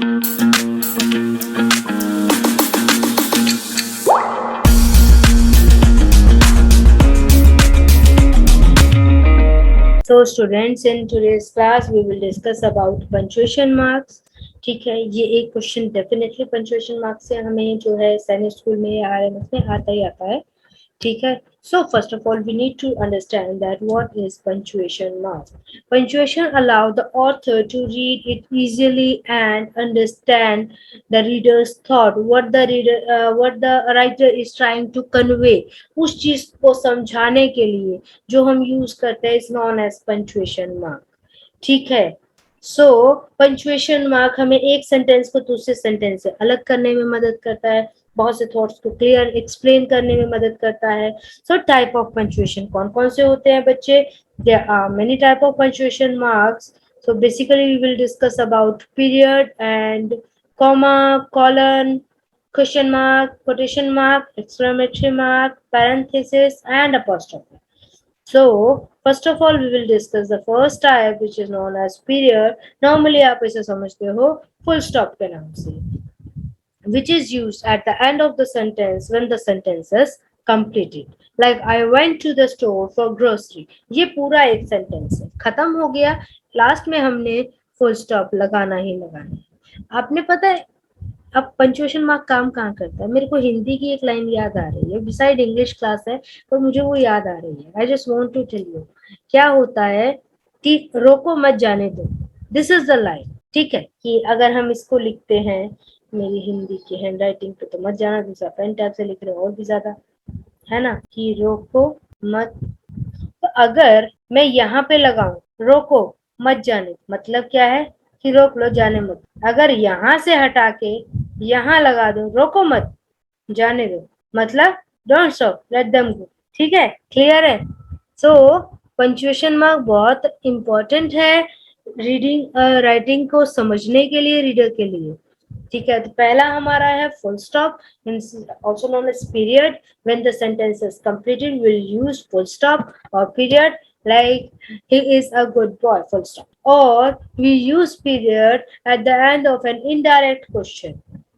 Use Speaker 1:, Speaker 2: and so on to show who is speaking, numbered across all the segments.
Speaker 1: So students, in today's class we will discuss about punctuation marks. ठीक है, ये एक क्वेश्चन डेफिनेटली पंचुएशन मार्क्स से हमें जो है सैनिक स्कूल में या आरएमएस में आता ही आता है. ठीक है. So first of all, we need to understand that what is punctuation marks. Punctuation allow the author to read it easily and understand the reader's thought, what the writer is trying to convey. उस चीज को समझाने के लिए जो हम use करते हैं is known as punctuation mark. ठीक है. सो पंचुएशन मार्क हमें एक सेंटेंस को दूसरे सेंटेंस से अलग करने में मदद करता है, बहुत से थॉट्स को क्लियर एक्सप्लेन करने में मदद करता है. सो टाइप ऑफ पंचुएशन कौन कौन से होते हैं बच्चे? There are many type of punctuation marks. So basically we will discuss about period and comma, colon, question mark, quotation mark, exclamatory mark, parenthesis and apostrophe. So first of all we will discuss the first type which is known as period. Normally आप इसे समझते हो full stop के नाम से, which is used at the end of the sentence when the sentence is completed. Like I went to the store for grocery. ये पूरा एक सेंटेंस है, खत्म हो गया, लास्ट में हमने फुल स्टॉप लगाना ही लगाना है. आपने पता है अब पंचुएशन मार्क काम कहाँ करता है? मेरे को हिंदी की एक लाइन याद आ रही है, बिसाइड इंग्लिश क्लास है पर मुझे वो याद आ रही है. I just want to tell you क्या होता है कि रोको मत जाने दो. This is the line. ठीक है, कि अगर हम इसको लिखते हैं, मेरी हिंदी की हैंड राइटिंग पे तो मत जाना, दूसरा पेन टैब से लिख रहे हो और भी ज्यादा है ना, कि रोको मत. तो अगर मैं यहाँ पे लगाऊं रोको मत जाने, मतलब क्या है कि रोक लो जाने मत. अगर यहाँ से हटा के यहाँ लगा दो रोको मत जाने दो, मतलब don't stop let them go. ठीक है, क्लियर है? सो पंचुएशन मार्क बहुत इंपॉर्टेंट है रीडिंग राइटिंग को समझने के लिए, रीडर के लिए. ठीक है, तो पहला हमारा है full stop, also known as period. When the sentence is completed, we'll use full stop or period, like he is a good boy, full stop. Or we use period at the end of an indirect question.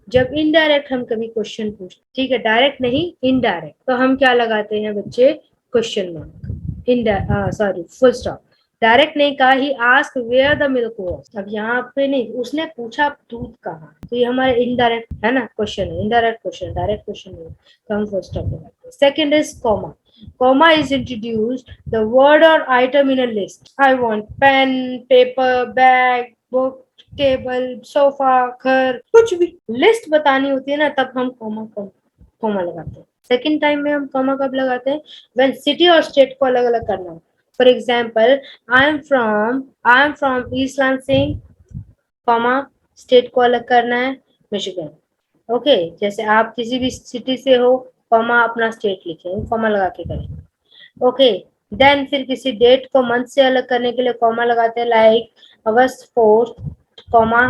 Speaker 1: जब indirect हम कभी question पूछते, ठीक है, direct नहीं indirect, तो हम क्या लगाते हैं बच्चे? Question mark. Sorry, full stop. Direct नहीं कहा, he ask where the milk was. अब यहाँ पे नहीं, उसने पूछा दूध कहाँ, तो ये हमारे इनडायरेक्ट है ना क्वेश्चन है, इनडायरेक्ट क्वेश्चन, डायरेक्ट क्वेश्चन नहीं, तो हम फुल स्टॉप लगाते हैं. Second is comma. Comma is introduced the word or item in a list. I want pen, paper, bag, book, table, sofa, घर, कुछ भी लिस्ट बतानी होती है ना, तब हम कॉमा लगाते हैं. सेकंड टाइम में हम कॉमा कब लगाते हैं? व्हेन सिटी और स्टेट को अलग अलग करना हो. For example, I am from east lancing, comma, state को अलग करना है मिशिगन. ओके, जैसे आप किसी भी सिटी से हो, कॉमा अपना स्टेट लिखें, कॉमा लगा के करें. ओके, देन फिर किसी डेट को मंथ से अलग करने के लिए कॉमा लगाते हैं, लाइक अगस्त 4, कॉमा,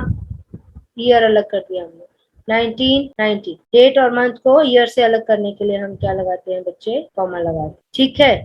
Speaker 1: ईयर अलग कर दिया हमने 1990. डेट और मंथ को ईयर से अलग करने के लिए हम क्या लगाते हैं बच्चे? कॉमा लगाते हैं. ठीक है,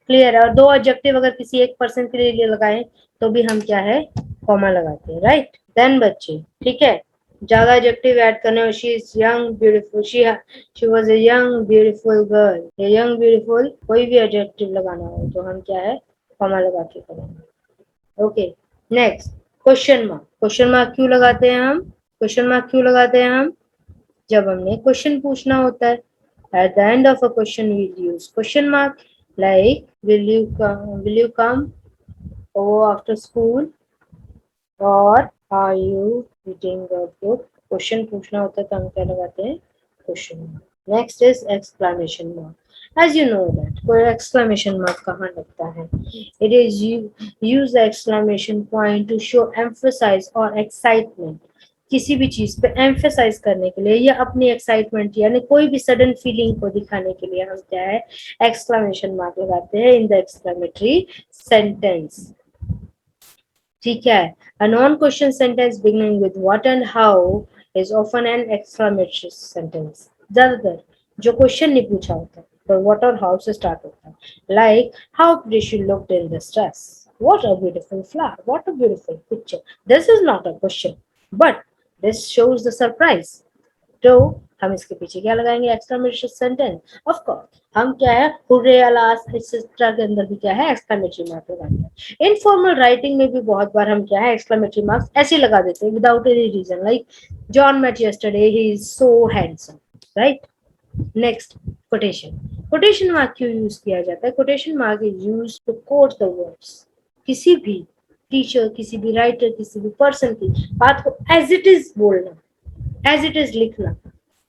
Speaker 1: क्लियर है? और दो ऑब्जेक्टिव अगर किसी एक पर्सन के लिए लगाएं तो भी हम क्या है? कॉमा लगाते हैं, राइट? देन बच्चे, ठीक है, ज्यादा एडजेक्टिव ऐड करने में, she is young beautiful, she was a young beautiful girl, ये यंग ब्यूटीफुल कोई भी एडजेक्टिव लगाना हो तो हम क्या है? कॉमा लगा के करेंगे. Okay, next question mark. Question mark क्यों लगाते हैं हम? क्वेश्चन मार्क क्यों लगाते हैं हम? जब हमने क्वेश्चन पूछना होता है. At the end of a question we use question mark, like will you come over after school, और are you reading a book. Question पूछना होता है तो हम क्या लगाते हैं? Question mark. Next is exclamation mark. As you know that कोई exclamation mark कहाँ लगता है? It is use the exclamation point to show emphasize or excitement. किसी भी चीज पे एम्फेसाइज करने के लिए या अपनी एक्साइटमेंट यानी कोई भी सडन फीलिंग को दिखाने के लिए हम क्या है? एक्सक्लेमेशन मार्क लगाते हैं इन द एक्सक्लेमेटरी सेंटेंस. ठीक है, a non question sentence beginning with what and how is often an exclamatory sentence. ज्यादातर जो क्वेश्चन नहीं पूछा होता पर what और how से स्टार्ट होता है, like how pretty she looked in this dress, what a beautiful flower, what a beautiful picture. This is not a question, but this shows the surprise. तो हम इसके पीछे क्या लगाएंगे, एक्सक्लेमेटरी सेंटेंस। ऑफ कोर्स हम क्या है, हुर्रे, अलास, एक्सेट्रा के अंदर भी क्या है, एक्सक्लेमेटरी मार्क लगाते हैं। इनफॉर्मल राइटिंग में भी बहुत बार हम क्या है, एक्सक्लेमेटरी मार्क्स ऐसे लगा देते हैं without any reason, like John met yesterday, he is so handsome, right. Next, quotation. Quotation mark क्यों यूज किया जाता है? Quotation mark is use to quote the words. किसी भी टीचर, किसी भी राइटर, किसी भी पर्सन की बात को एज इट इज बोलना, एज इट इज लिखना,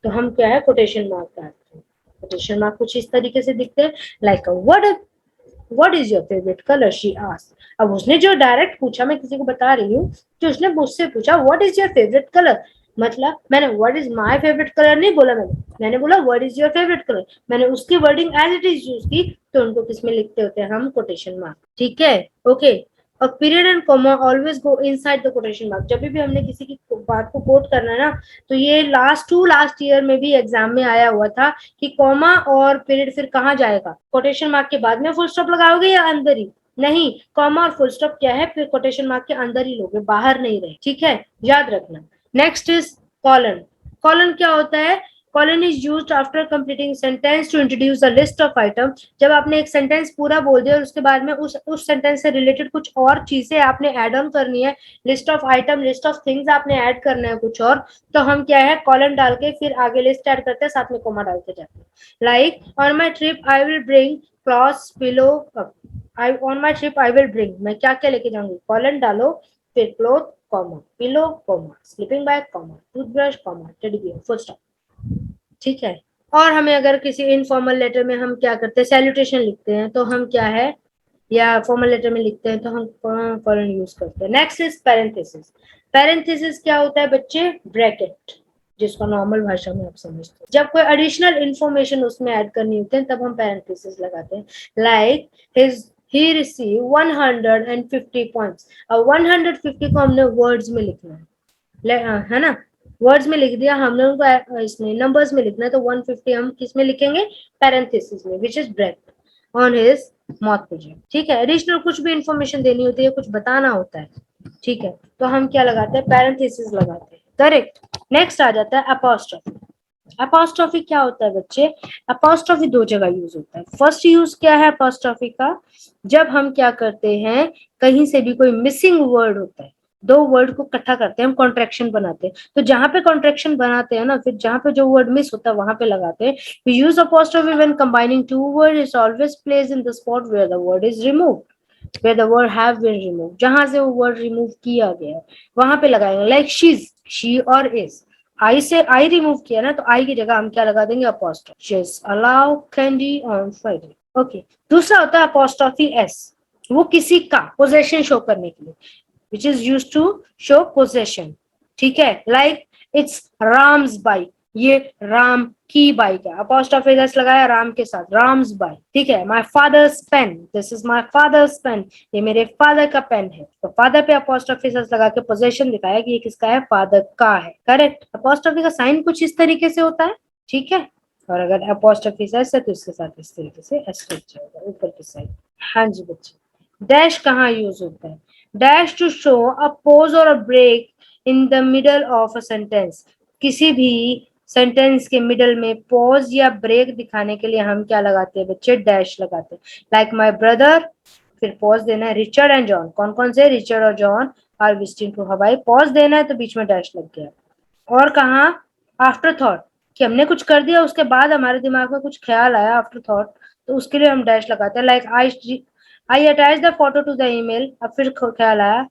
Speaker 1: तो हम क्या है, कोटेशन मार्क डालते हैं। कोटेशन मार्क कुछ इस तरीके से दिखते हैं, like what is your favourite colour, she asked. अब उसने जो डायरेक्ट पूछा, मैं किसी को बता रही हूँ, तो उसने मुझसे पूछा what is your favourite colour, मतलब मैंने what is my favourite colour नहीं बोला, मैंने बोला what is your favourite colour, मैंने उसकी wording as it is use की, तो उनको किसमें लिखते होते हैं हम, कोटेशन मार्क। ठीक है, ओके। और period and comma always go inside the quotation mark. जब भी हमने किसी की बात को कोट करना है ना, तो ये लास्ट ईयर में भी एग्जाम में आया हुआ था कि कॉमा और पीरियड फिर कहाँ जाएगा, कोटेशन मार्क के बाद में फुल स्टॉप लगाओगे या अंदर ही? नहीं, कॉमा और फुल स्टॉप क्या है, फिर कोटेशन मार्क के अंदर ही लोगे, बाहर नहीं रहे, ठीक है, याद रखना। Next is colon. कॉलन क्या होता है? Colon is used after completing sentence to introduce a list of item. जब आपने एक सेंटेंस पूरा बोल दिया और उसके बाद में उस सेंटेंस से रिलेटेड कुछ और चीजें आपने ऐड ऑन करनी है, list of item, list of things आपने ऐड करना है कुछ और, तो हम क्या है, कॉलन डाल के फिर आगे लिस्ट ऐड करते हैं, साथ में कोमा डालते जाते हैं। Like on my trip I will bring clothes, pillow, on my trip I will bring, मैं क्या क्या लेके जाऊंगी, कॉलन डालो, फिर cloth comma, pillow comma, sleeping bag comma, toothbrush comma, teddy bear, full stop. ठीक है। और हमें अगर किसी इनफॉर्मल लेटर में हम क्या करते हैं, सैल्यूटेशन लिखते हैं, तो हम क्या है, या फॉर्मल लेटर में लिखते हैं, तो हम कॉलन यूज करते हैं। Next is parenthesis. पैरेंथेसिस क्या होता है बच्चे? ब्रैकेट, जिसको नॉर्मल भाषा में आप समझते हैं। जब कोई एडिशनल इंफॉर्मेशन उसमें ऐड करनी होती है, तब हम पैरेंथेसिस लगाते हैं। Like his he received 150 points। अब 150 को हमने वर्ड्स में लिखना है ना, वर्ड्स में लिख दिया हमने, उनको इसमें नंबर्स में लिखना है, तो 150 हम किस में लिखेंगे, पैरेंथेसिस में, which is bracket on his mock project. ठीक है, एडिशनल कुछ भी इंफॉर्मेशन देनी होती है, कुछ बताना होता है, ठीक है, तो हम क्या लगाते हैं, पैरेंथेसिस लगाते हैं, करेक्ट। नेक्स्ट आ जाता है अपोस्ट्रोफी। अपोस्ट्रोफी क्या होता है बच्चे? अपोस्ट्रोफी दो जगह यूज होता है। फर्स्ट यूज क्या है अपोस्ट्रोफी का? जब हम क्या करते हैं, कहीं से भी कोई मिसिंग वर्ड होता है, दो वर्ड को इकट्ठा करते हैं, हम कॉन्ट्रैक्शन बनाते हैं, तो जहां पे कॉन्ट्रैक्शन बनाते हैं ना, फिर जहां पे जो वर्ड मिस होता है वहां पे लगाते हैं। We use apostrophe when combining two words. It's always placed in the spot where the word is removed, where the word have been removed. जहां से वो वर्ड रिमूव किया गया है वहां पे लगाएंगे, लाइक शीज, शी और इज। आई से आई रिमूव किया ना, तो आई की जगह हम क्या लगा देंगे, apostrophe। शीज allow candy on Friday. Okay. दूसरा होता है apostrophe s, वो किसी का पोजेशन शो करने के लिए, which is used to show possession। ठीक है, like it's Ram's bike, ये राम की बाइक है, apostrophe s लगाया राम के साथ, Ram's bike। ठीक है, my father's pen, this is my father's pen, ये मेरे फादर का पेन है, तो फादर पे apostrophe s लगा के पोजेशन दिखाया कि ये किसका है, फादर का है, करेक्ट। apostrophe का साइन कुछ इस तरीके से होता है, ठीक है, और अगर apostrophe s है तो इसके साथ इस तरीके से s लिख जाएगा ऊपर की साइड। हाँ जी बच्चे। डैश कहाँ यूज होता है? Dash to show a pause और a break in the middle of a sentence. किसी भी सेंटेंस के मिडल में पॉज या ब्रेक दिखाने के लिए हम क्या लगाते हैं बच्चे, डैश लगाते हैं। लाइक माय ब्रदर, फिर पॉज देना है, रिचर्ड एंड जॉन, कौन कौन से, रिचर्ड और जॉन आर विजिटिंग टू हवाई, पॉज देना है तो बीच में डैश लग गया। और कहाँ, आफ्टर थॉट, कि हमने कुछ कर दिया उसके बाद हमारे दिमाग में कुछ ख्याल आया, आफ्टर थॉट, तो उसके लिए हम डैश लगाते हैं। Like I attach the photo to the email, अब फिर ख्याल आया,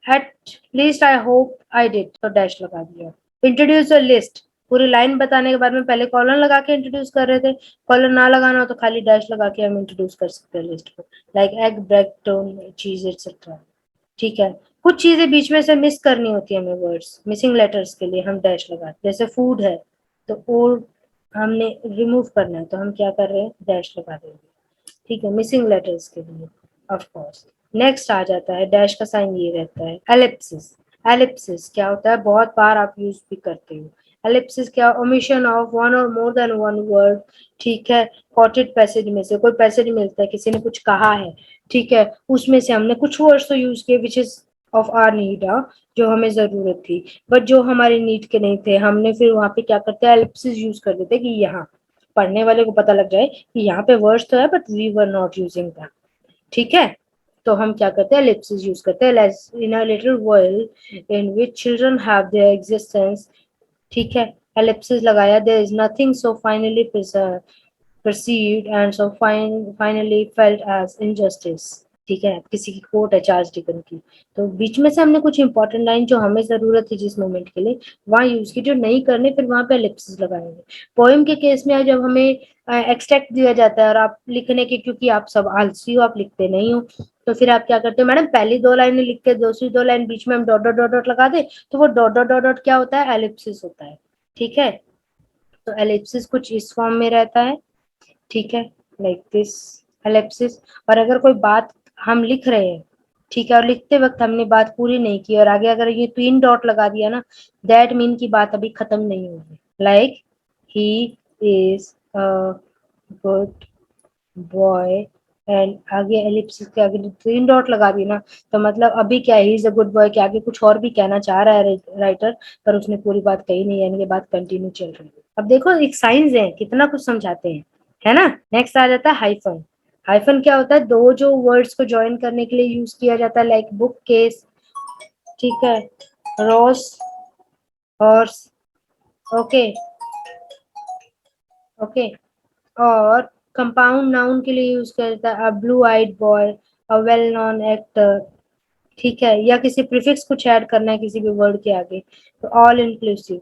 Speaker 1: at least I hope I did, तो डैश लगा दिया। इंट्रोड्यूस अ लिस्ट, पूरी लाइन बताने के बाद में पहले कॉलन लगा के इंट्रोड्यूस कर रहे थे, कॉलन ना लगाना हो तो खाली डैश लगा के हम इंट्रोड्यूस कर सकते हैं लिस्ट को, लाइक एग, ब्रेड, टोन, चीज एक्सेट्रा। ठीक है, कुछ चीजें बीच में से मिस करनी होती है हमें, वर्ड्स मिसिंग लेटर्स के लिए हम डैश लगाते हैं, जैसे फूड है तो और हमने रिमूव करना है तो हम क्या कर रहे हैं, डैश लगा देंगे, ठीक है, मिसिंग लेटर्स के लिए, ऑफ कोर्स। नेक्स्ट आ जाता है, डैश का साइन ये रहता है, एलिप्सिस। एलिप्सिस क्या होता है, बहुत बार आप यूज भी करते हो। एलिप्सिस क्या, ओमिशन ऑफ वन और मोर देन वन वर्ड, ठीक है, कोटेड पैसेज में से कोई पैसेज मिलता है, किसी ने कुछ कहा है, ठीक है, उसमें से हमने कुछ वर्ड्स तो यूज किए which is of our need, जो हमें जरूरत थी, बट जो हमारे नीड के नहीं थे, हमने फिर वहां पे क्या करते हैं, एलिप्सिस यूज कर देते कि यहाँ पढ़ने वाले को पता लग जाए कि यहाँ पे वर्ड्स तो है but we were not using them. ठीक है, तो हम क्या करते हैं, एलिप्सिस यूज करते हैं। In a little world in which children have their existence, ठीक है, एलिप्सिस लगाया, there is nothing so finally perceived and so finally felt as injustice। ठीक है, किसी की कोट है चार्ल्स डिकन की, तो बीच में से हमने कुछ इंपॉर्टेंट लाइन जो हमें जरूरत थी जिस मोमेंट के लिए वहां यूज की, जो नहीं करने फिर वहां पे एलिप्सिस लगाएंगे। पोएम के केस में जब हमें एक्सट्रैक्ट दिया जाता है और आप लिखने के, क्योंकि आप सब आलसी हो, आप लिखते नहीं हो, तो फिर आप क्या करते हो, मैडम पहली 2 लाइनें लिख के दूसरी 2 लाइन बीच में हम डॉट डॉट डॉट डॉट लगा दे, तो वो डॉट डॉट डॉट डॉट क्या होता है, एलिप्सिस होता है। ठीक है, तो एलिप्सिस कुछ इस फॉर्म में रहता है। ठीक है, लाइक दिस एलिप्सिस। और अगर कोई बात हम लिख रहे हैं, ठीक है, और लिखते वक्त हमने बात पूरी नहीं की और आगे अगर ये 3 डॉट लगा दिया ना, दैट मीन की बात अभी खत्म नहीं हुई। Like he is a good boy, and आगे एलिप्सिस के आगे 3 डॉट लगा दी ना, तो मतलब अभी क्या, he is a good boy के आगे कुछ और भी कहना चाह रहा है राइटर, पर उसने पूरी बात कही नहीं, यानी कि बात कंटिन्यू चल रही है। अब देखो एक साइंस है, कितना कुछ समझाते हैं, है ना। नेक्स्ट आ जाता है हाइफन। हाइफन क्या होता है, दो जो वर्ड्स को ज्वाइन करने के लिए यूज किया जाता है, लाइक बुक केस, ठीक है, रोज, हॉर्स, ओके ओके, और कंपाउंड नाउन के लिए यूज किया जाता है, a blue eyed boy, a well known actor, ठीक है, या किसी प्रीफिक्स कुछ ऐड करना है किसी भी वर्ड के आगे, तो ऑल इंक्लूसिव।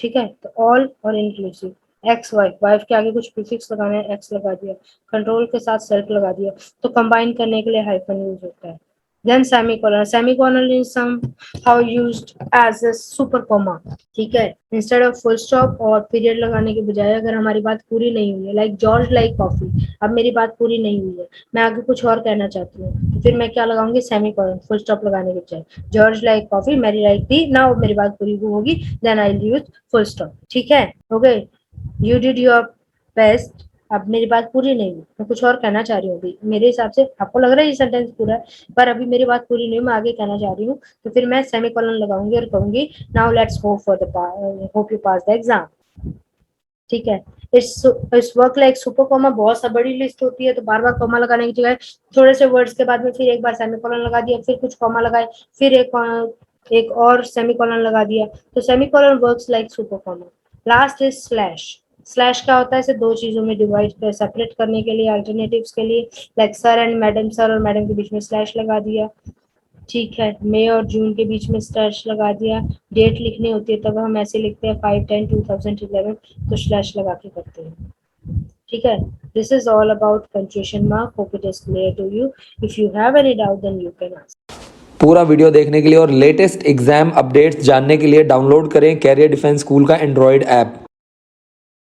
Speaker 1: ठीक है, तो ऑल और इंक्लूसिव। एक्स वाइफ, वाइफ के आगे कुछ प्रीफिक्स लगाना है, एक्स लगा दिया, कंट्रोल के साथ सेल्फ लगा दिया, तो कंबाइन करने के लिए हाइफन यूज होता है। Then semicolon, semicolon is somehow used as a super comma। ठीक है, इंस्टेड ऑफ फुल स्टॉप और पीरियड लगाने के बजाय अगर हमारी बात पूरी नहीं हुई है, लाइक जॉर्ज लाइक कॉफी, अब मेरी बात पूरी नहीं हुई है, मैं आगे कुछ और कहना चाहती हूँ, तो फिर मैं क्या लगाऊंगी, सेमीकोलन, फुल स्टॉप लगाने के बजाय। George like coffee, Mary like tea ना, मेरी बात पूरी होगी, then I use full stop. ठीक है, okay, you did your best. अब मेरी बात पूरी नहीं हुई, मैं कुछ और कहना चाह रही हूँ अभी, मेरे हिसाब से आपको लग रहा है ये सेंटेंस पूरा है, पर अभी मेरी बात पूरी नहीं हुई, मैं आगे कहना चाह रही हूँ, तो फिर मैं सेमीकोलन लगाऊंगी और कहूंगी now let's hope for the hope you pass the exam. ठीक है, इस वर्क लाइक सुपर कॉमा बहुत सा बड़ी लिस्ट होती है, तो बार बार कॉमा लगाने की जगह थोड़े से वर्ड्स के बाद में फिर एक बार सेमीकोलन लगा दिया, फिर कुछ कॉमा लगाए, फिर एक और सेमीकोलन लगा दिया, तो semicolon works like super comma. Last is slash. Slash क्या होता है, इसे दो चीजों में डिवाइड सेपरेट करने के लिए, अल्टरनेटिव्स के लिए, like sir and madam, sir और मैडम के बीच में स्लैश लगा दिया। ठीक है, मई और जून के बीच में स्लैश लगा दिया। डेट लिखनी होती है तब हम ऐसे लिखते हैं 5/10/2011, तो स्लैश लगा के करते हैं। ठीक है, this is all about punctuation mark, hope it is clear to you. If you have any doubt then you can ask.
Speaker 2: पूरा वीडियो देखने के लिए और लेटेस्ट एग्जाम अपडेट्स जानने के लिए डाउनलोड करें कैरियर डिफेंस स्कूल का एंड्रॉयड ऐप।